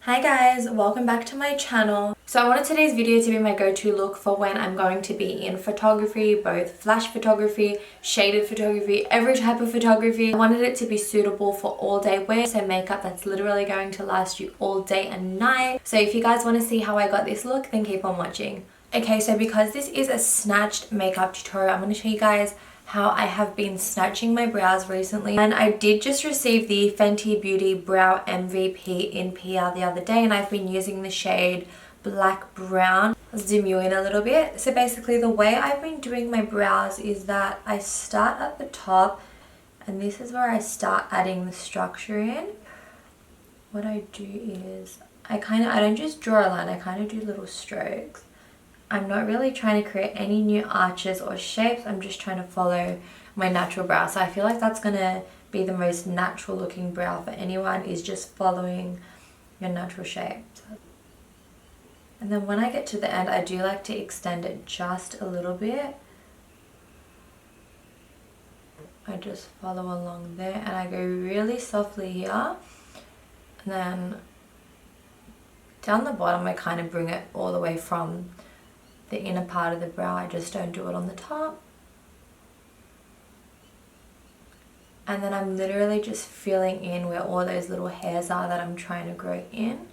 Hi guys, welcome back to my channel. So I wanted today's video to be my go-to look for when I'm going to be in photography, both flash photography, shaded photography, every type of photography. I wanted it to be suitable for all day wear, so makeup that's literally going to last you all day and night. So if you guys want to see how I got this look, then keep on watching. Okay, so because this is a snatched makeup tutorial, I'm going to show you guys how I have been snatching my brows recently. And I did just receive the Fenty Beauty Brow MVP in PR the other day, and I've been using the shade Black Brown. I'll zoom you in a little bit. So basically the way I've been doing my brows is that I start at the top, and this is where I start adding the structure in. What I do is I don't just draw a line, I kind of do little strokes. I'm not really trying to create any new arches or shapes. I'm just trying to follow my natural brow. So I feel like that's going to be the most natural looking brow for anyone, is just following your natural shape. And then when I get to the end, I do like to extend it just a little bit. I just follow along there and I go really softly here. And then down the bottom, I kind of bring it all the way from the inner part of the brow. I just don't do it on the top. And then I'm literally just filling in where all those little hairs are that I'm trying to grow in.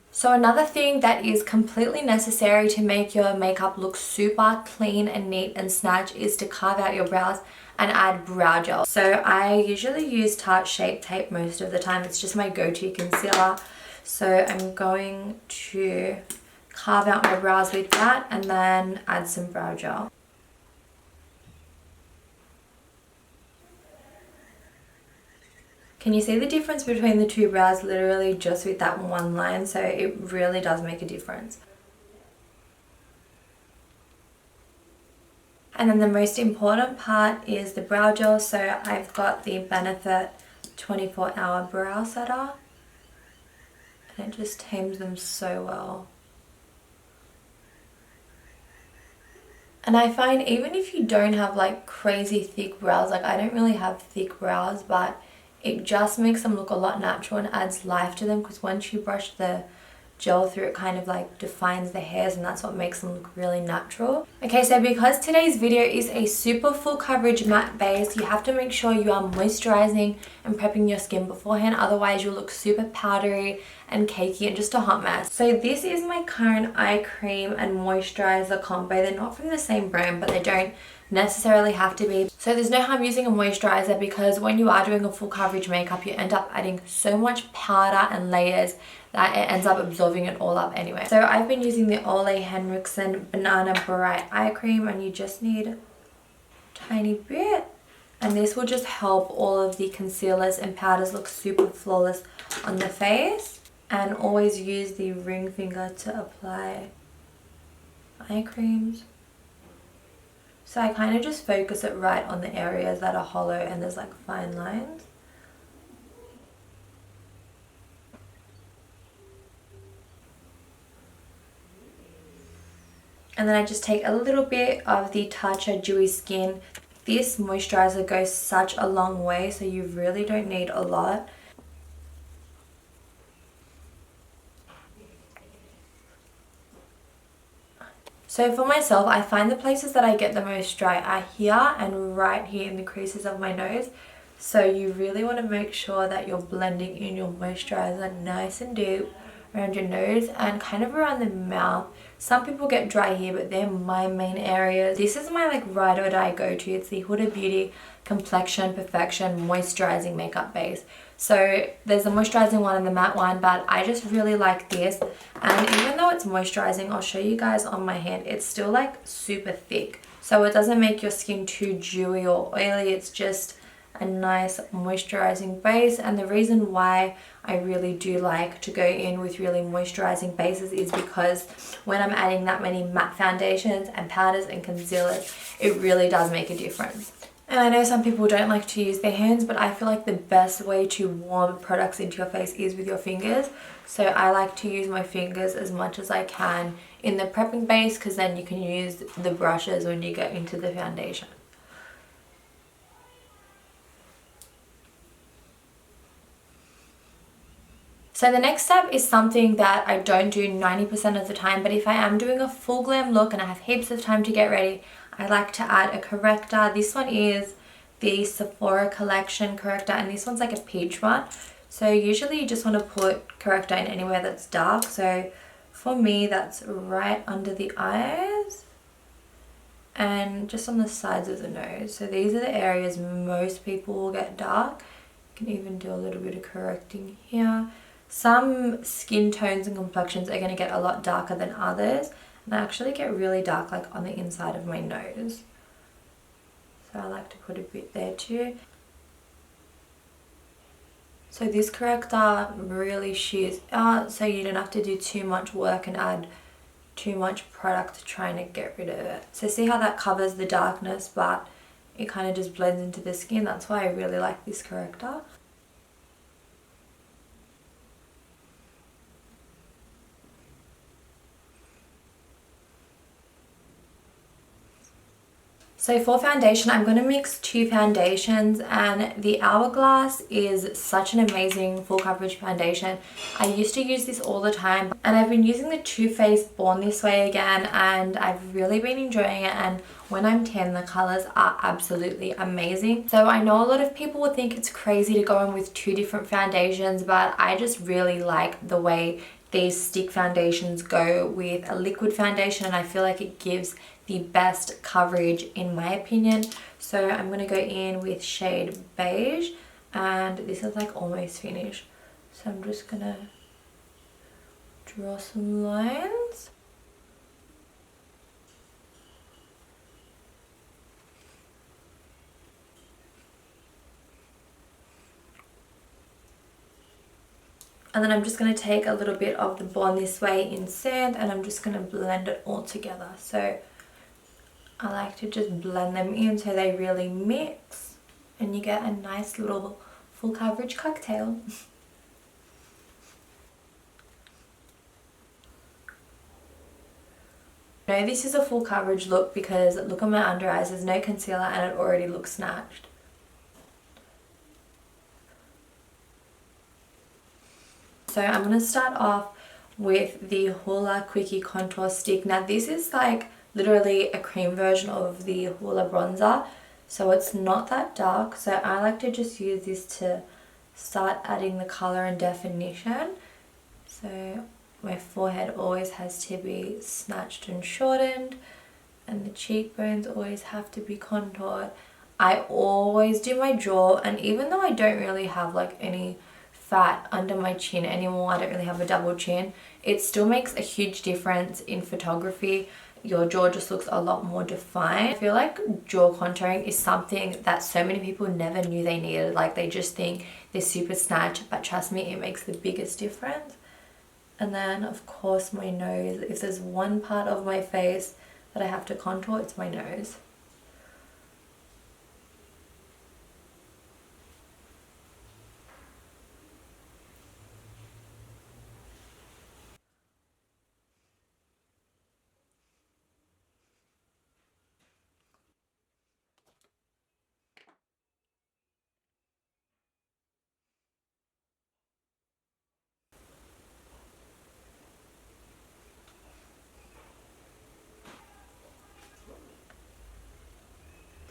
So another thing that is completely necessary to make your makeup look super clean and neat and snatched is to carve out your brows and add brow gel. So I usually use Tarte Shape Tape most of the time. It's just my go-to concealer. So I'm going to carve out my brows with that and then add some brow gel. Can you see the difference between the two brows literally just with that one line? So it really does make a difference. And then the most important part is the brow gel. So I've got the Benefit 24-hour brow setter. And it just tames them so well. And I find even if you don't have like crazy thick brows, like I don't really have thick brows, but it just makes them look a lot natural and adds life to them, because once you brush the gel through, it kind of like defines the hairs, and that's what makes them look really natural. Okay, so because today's video is a super full coverage matte base, you have to make sure you are moisturizing and prepping your skin beforehand, otherwise you'll look super powdery and cakey and just a hot mess. So this is my current eye cream and moisturizer combo. They're not from the same brand, but they don't necessarily have to be. So there's no harm using a moisturizer, because when you are doing a full coverage makeup, you end up adding so much powder and layers that it ends up absorbing it all up anyway. So I've been using the OleHenrison Banana Bright Eye Cream, and you just need a tiny bit. And this will just help all of the concealers and powders look super flawless on the face. And always use the ring finger to apply eye creams. So I kind of just focus it right on the areas that are hollow and there's like fine lines. And then I just take a little bit of the Tatcha Dewy Skin. This moisturizer goes such a long way, so you really don't need a lot. So for myself, I find the places that I get the most dry are here and right here in the creases of my nose. So you really want to make sure that you're blending in your moisturizer nice and deep around your nose and kind of around the mouth. Some people get dry here, but they're my main areas. This is my like ride or die go-to. It's the Huda Beauty Complexion Perfection Moisturizing Makeup Base. So there's a moisturizing one and the matte one, but I just really like this. And even though it's moisturizing, I'll show you guys on my hand, it's still like super thick. So it doesn't make your skin too dewy or oily. It's just a nice moisturizing base. And the reason why I really do like to go in with really moisturizing bases is because when I'm adding that many matte foundations and powders and concealers, it really does make a difference. And I know some people don't like to use their hands, but I feel like the best way to warm products into your face is with your fingers. So I like to use my fingers as much as I can in the prepping base, because then you can use the brushes when you get into the foundation. So the next step is something that I don't do 90% of the time, but if I am doing a full glam look and I have heaps of time to get ready, I like to add a corrector. This one is the Sephora collection corrector, and this one's like a peach one. So usually you just want to put corrector in anywhere that's dark. So for me, that's right under the eyes and just on the sides of the nose. So these are the areas most people will get dark. You can even do a little bit of correcting here. Some skin tones and complexions are going to get a lot darker than others, and I actually get really dark like on the inside of my nose. So I like to put a bit there too. So this corrector really shears out, so you don't have to do too much work and add too much product trying to get rid of it. So see how that covers the darkness, but it kind of just blends into the skin. That's why I really like this corrector. So for foundation, I'm going to mix two foundations, and the Hourglass is such an amazing full coverage foundation. I used to use this all the time, and I've been using the Too Faced Born This Way again, and I've really been enjoying it. And when I'm tan, the colors are absolutely amazing. So I know a lot of people will think it's crazy to go in with two different foundations, but I just really like the way these stick foundations go with a liquid foundation, and I feel like it gives the best coverage in my opinion. So I'm going to go in with shade Beige, and this is like almost finished. So I'm just going to draw some lines. And then I'm just going to take a little bit of the Born This Way in sand, and I'm just going to blend it all together. So I like to just blend them in so they really mix, and you get a nice little full coverage cocktail. No, this is a full coverage look because look at my under eyes, there's no concealer and it already looks snatched. So I'm going to start off with the Hoola Quickie Contour Stick. Now this is like literally a cream version of the Hoola bronzer, so it's not that dark. So I like to just use this to start adding the colour and definition. So my forehead always has to be snatched and shortened, and the cheekbones always have to be contoured. I always do my jaw, and even though I don't really have like any fat under my chin anymore, I don't really have a double chin, it still makes a huge difference in photography. Your jaw just looks a lot more defined. I feel like jaw contouring is something that so many people never knew they needed. Like they just think they're super snatched, but trust me, it makes the biggest difference. And then of course my nose. If there's one part of my face that I have to contour, it's my nose.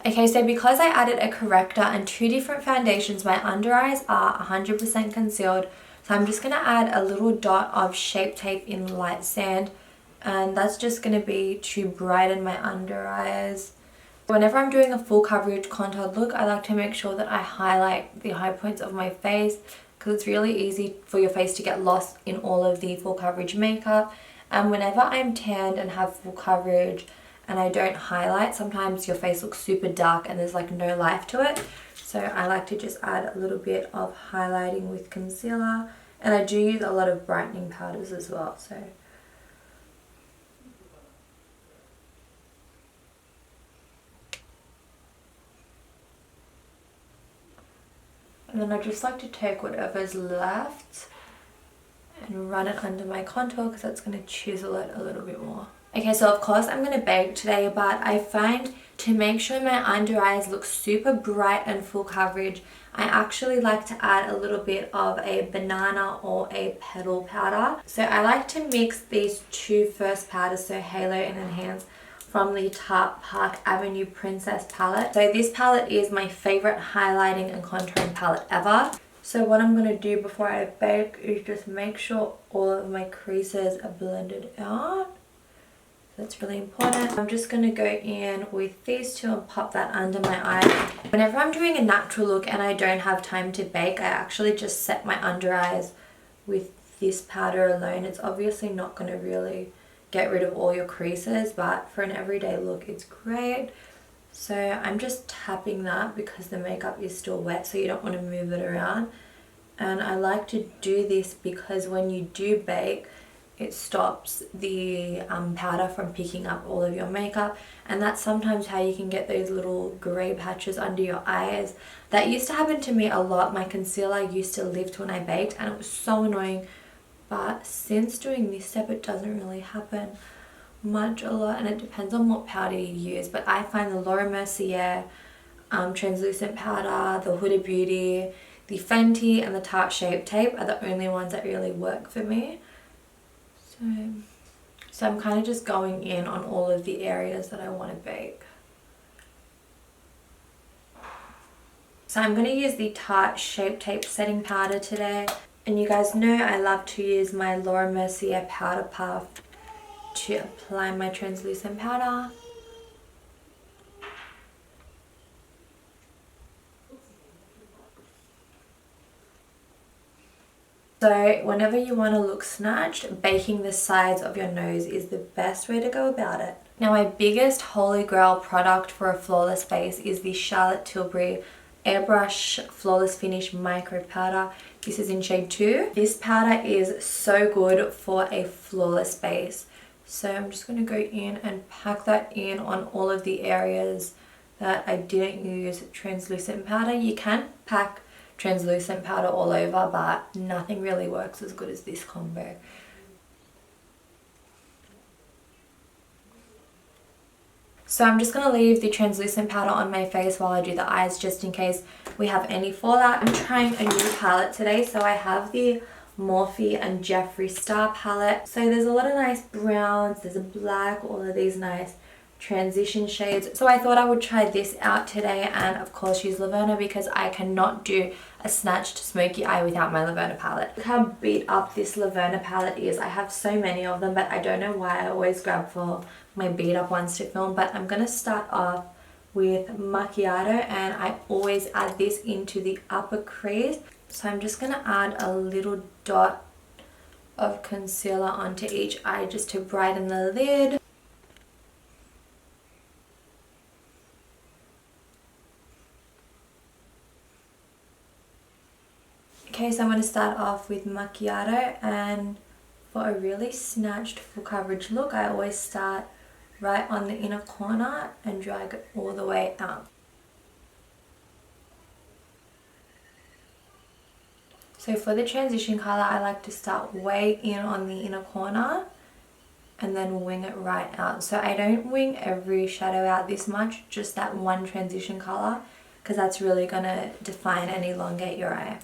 Okay, so because I added a corrector and two different foundations, my under eyes are 100% concealed. So I'm just going to add a little dot of Shape Tape in light sand, and that's just going to be to brighten my under eyes. Whenever I'm doing a full coverage contoured look, I like to make sure that I highlight the high points of my face, because it's really easy for your face to get lost in all of the full coverage makeup. And whenever I'm tanned and have full coverage and I don't highlight, sometimes your face looks super dark and there's like no life to it. So I like to just add a little bit of highlighting with concealer, and I do use a lot of brightening powders as well. So and then I just like to take whatever's left and run it under my contour, because that's going to chisel it a little bit more. Okay, so of course I'm going to bake today, but I find To make sure my under eyes look super bright and full coverage, I actually like to add a little bit of a banana or a petal powder. So I like to mix these two first powders, so Halo and Enhance, from the Tarte Park Avenue Princess palette. So this palette is my favorite highlighting and contouring palette ever. So what I'm going to do before I bake is just make sure all of my creases are blended out. That's really important. I'm just going to go in with these two and pop that under my eye. Whenever I'm doing a natural look and I don't have time to bake, I actually just set my under eyes with this powder alone. It's obviously not going to really get rid of all your creases, but for an everyday look it's great. So I'm just tapping that because the makeup is still wet, so you don't want to move it around. And I like to do this because when you do bake, it stops the powder from picking up all of your makeup, and that's sometimes how you can get those little grey patches under your eyes. That used to happen to me a lot. My concealer used to lift when I baked and it was so annoying, but since doing this step it doesn't really happen much a lot, and it depends on what powder you use. But I find the Laura Mercier translucent powder, the Huda Beauty, the Fenty and the Tarte Shape Tape are the only ones that really work for me. So I'm kind of just going in on all of the areas that I want to bake. So I'm going to use the Tarte Shape Tape setting powder today. And you guys know I love to use my Laura Mercier powder puff to apply my translucent powder. So whenever you want to look snatched, baking the sides of your nose is the best way to go about it. Now my biggest holy grail product for a flawless face is the Charlotte Tilbury Airbrush Flawless Finish Micro Powder. This is in shade 2. This powder is so good for a flawless base. So I'm just going to go in and pack that in on all of the areas that I didn't use translucent powder. You can pack translucent powder all over, but nothing really works as good as this combo. So I'm just going to leave the translucent powder on my face while I do the eyes, just in case we have any fallout. I'm trying a new palette today, so I have the Morphe and Jeffree Star palette. So there's a lot of nice browns, there's a black, all of these nice transition shades. So I thought I would try this out today, and of course use Laverna because I cannot do a snatched smoky eye without my Laverna palette. Look how beat up this Laverna palette is. I have so many of them, but I don't know why I always grab for my beat up ones to film. But I'm going to start off with Macchiato, and I always add this into the upper crease. So I'm just going to add a little dot of concealer onto each eye just to brighten the lid. Okay, so I'm going to start off with Macchiato, and for a really snatched full coverage look, I always start right on the inner corner and drag it all the way out. So for the transition color, I like to start way in on the inner corner and then wing it right out. So I don't wing every shadow out this much, just that one transition color, because that's really going to define and elongate your eye.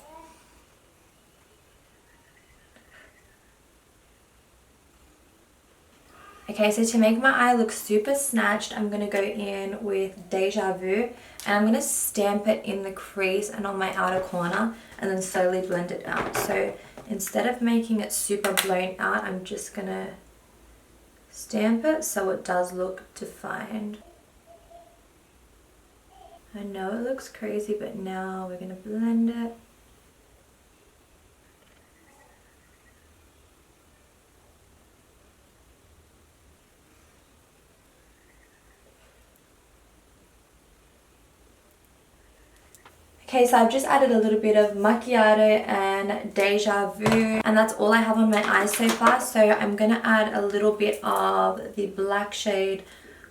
Okay, so to make my eye look super snatched, I'm going to go in with Deja Vu, and I'm going to stamp it in the crease and on my outer corner and then slowly blend it out. So instead of making it super blown out, I'm just going to stamp it so it does look defined. I know it looks crazy, but now we're going to blend it. Okay, so I've just added a little bit of Macchiato and Deja Vu, and that's all I have on my eyes so far. So I'm going to add a little bit of the black shade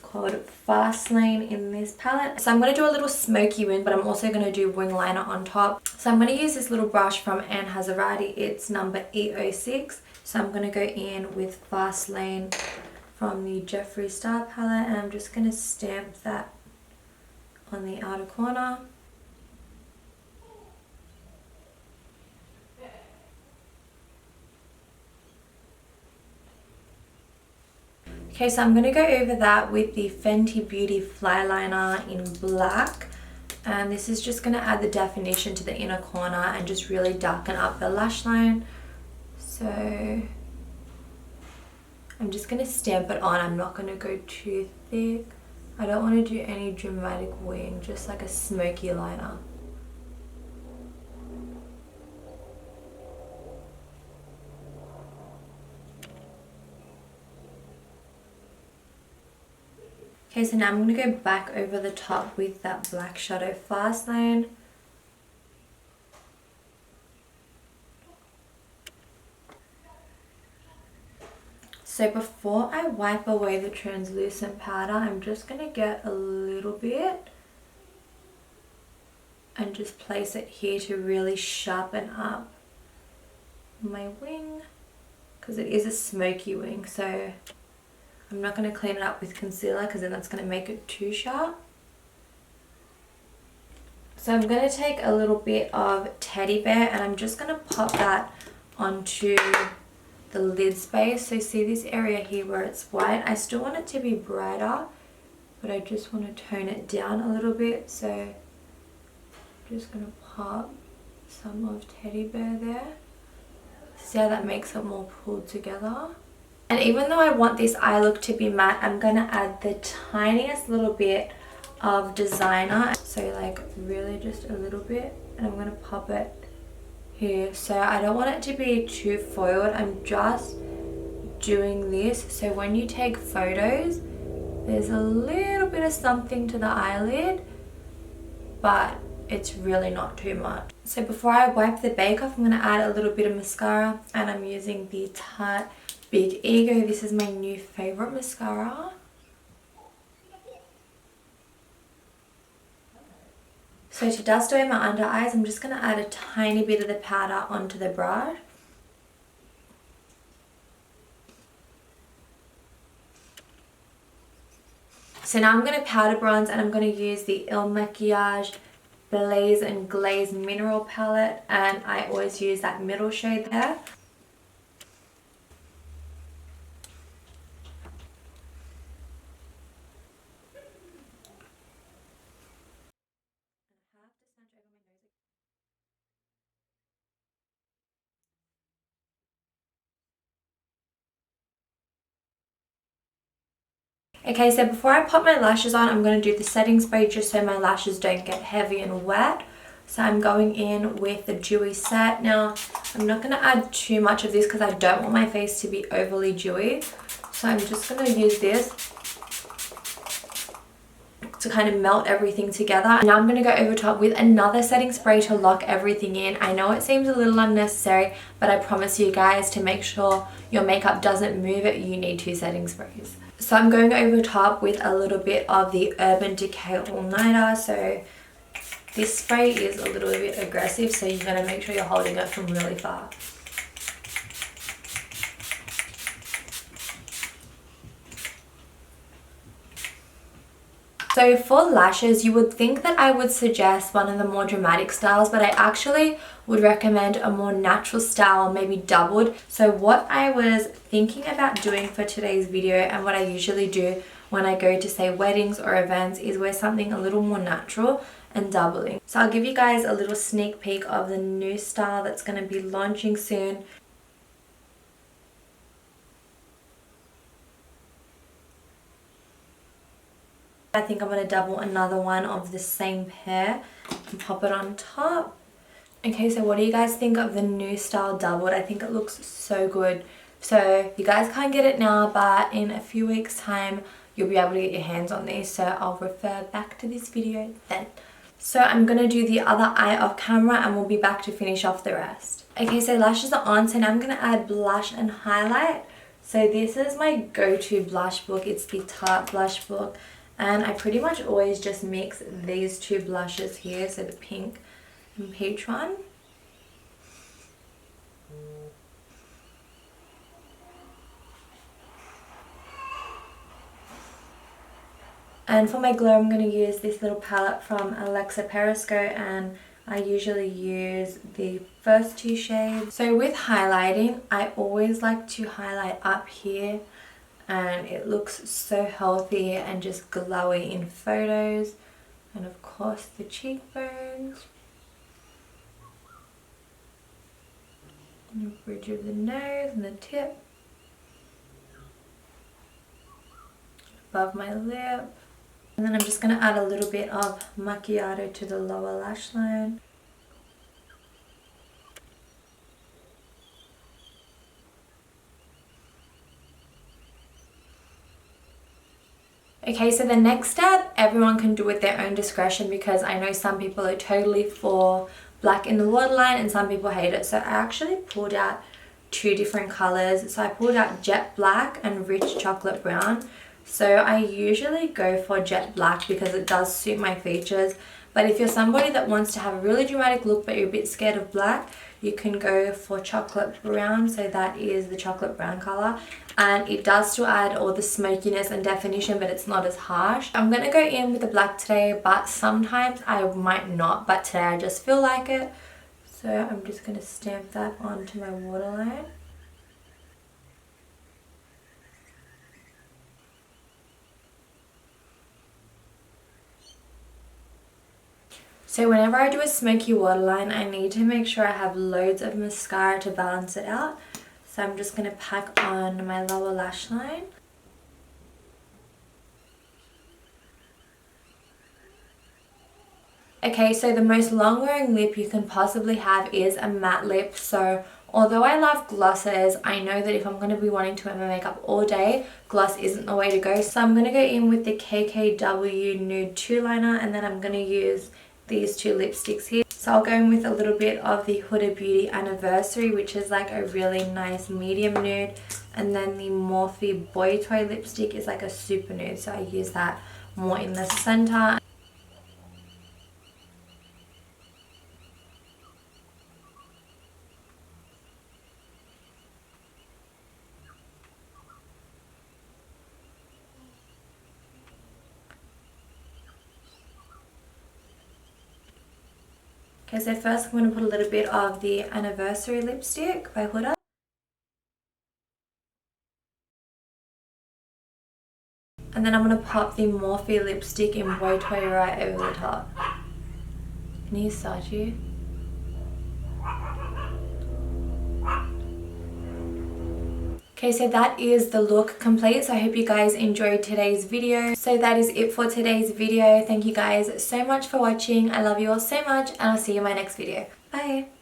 called Fast Lane in this palette. So I'm going to do a little smoky wing, but I'm also going to do wing liner on top. So I'm going to use this little brush from Anne Hazarati. It's number E06. So I'm going to go in with Fast Lane from the Jeffree Star palette, and I'm just going to stamp that on the outer corner. Okay, so I'm going to go over that with the Fenty Beauty Flyliner in black. And this is just going to add the definition to the inner corner and just really darken up the lash line. So I'm just going to stamp it on. I'm not going to go too thick. I don't want to do any dramatic wing, just like a smoky liner. Okay, so now I'm going to go back over the top with that black shadow fast line. So before I wipe away the translucent powder, I'm just going to get a little bit and just place it here to really sharpen up my wing, because it is a smoky wing. So I'm not going to clean it up with concealer because then that's going to make it too sharp. So I'm going to take a little bit of Teddy Bear and I'm just going to pop that onto the lid space. So see this area here where it's white? I still want it to be brighter, but I just want to tone it down a little bit. So I'm just going to pop some of Teddy Bear there. See how that makes it more pulled together? And even though I want this eye look to be matte, I'm going to add the tiniest little bit of designer. So like really just a little bit, and I'm going to pop it here. So I don't want it to be too foiled. I'm just doing this. So when you take photos, there's a little bit of something to the eyelid, but it's really not too much. So before I wipe the bake off, I'm going to add a little bit of mascara, and I'm using the Tarte Big Ego. This is my new favorite mascara. So to dust away my under eyes, I'm just going to add a tiny bit of the powder onto the brush. So now I'm going to powder bronze, and I'm going to use the Makiage Blaze and Glaze Mineral Palette, and I always use that middle shade there. Okay, so before I pop my lashes on, I'm going to do the setting spray just so my lashes don't get heavy and wet. So I'm going in with the dewy set. Now, I'm not going to add too much of this because I don't want my face to be overly dewy. So I'm just going to use this to kind of melt everything together. Now I'm going to go over top with another setting spray to lock everything in. I know it seems a little unnecessary, but I promise you guys, to make sure your makeup doesn't move it, you need 2 setting sprays. So I'm going over top with a little bit of the Urban Decay All Nighter. So this spray is a little bit aggressive, so you're going to make sure you're holding it from really far. So for lashes, you would think that I would suggest one of the more dramatic styles, but I actually would recommend a more natural style, maybe doubled. So what I was thinking about doing for today's video, and what I usually do when I go to say weddings or events, is wear something a little more natural and doubling. So I'll give you guys a little sneak peek of the new style that's going to be launching soon. I think I'm going to double another one of the same pair and pop it on top. Okay, so what do you guys think of the new style doubled? I think it looks so good. So you guys can't get it now, but in a few weeks time you'll be able to get your hands on these, so I'll refer back to this video then. So I'm going to do the other eye off camera and we'll be back to finish off the rest. Okay, so lashes are on, so now I'm going to add blush and highlight. So this is my go-to blush book. It's the Tarte blush book. And I pretty much always just mix these 2 blushes here, so the pink and peach one. And for my glow, I'm going to use this little palette from Alexa Perisco, and I usually use the first two shades. So with highlighting, I always like to highlight up here, and it looks so healthy and just glowy in photos. And of course the cheekbones, and the bridge of the nose and the tip, above my lip. And then I'm just going to add a little bit of macchiato to the lower lash line. Okay, so the next step, everyone can do at their own discretion, because I know some people are totally for black in the waterline and some people hate it. So I actually pulled out two different colors. So I pulled out jet black and rich chocolate brown. So I usually go for jet black because it does suit my features. But if you're somebody that wants to have a really dramatic look but you're a bit scared of black, you can go for chocolate brown. So that is the chocolate brown color. And it does still add all the smokiness and definition, but it's not as harsh. I'm going to go in with the black today, but sometimes I might not. But today I just feel like it. So I'm just going to stamp that onto my waterline. So whenever I do a smoky waterline, I need to make sure I have loads of mascara to balance it out. So I'm just going to pack on my lower lash line. Okay, so the most long wearing lip you can possibly have is a matte lip. So although I love glosses, I know that if I'm going to be wanting to wear my makeup all day, gloss isn't the way to go. So I'm going to go in with the KKW Nude 2 Liner, and then I'm going to use these two lipsticks here. So I'll go in with a little bit of the Huda Beauty Anniversary, which is like a really nice medium nude, and then the Morphe Boy Toy lipstick is like a super nude, so I use that more in the center. Okay, so first I'm going to put a little bit of the Anniversary lipstick by Huda. And then I'm going to pop the Morphe lipstick in Boy Toy right over the top. Can you start you? Okay, so that is the look complete. So I hope you guys enjoyed today's video. So that is it for today's video. Thank you guys so much for watching. I love you all so much, and I'll see you in my next video. Bye!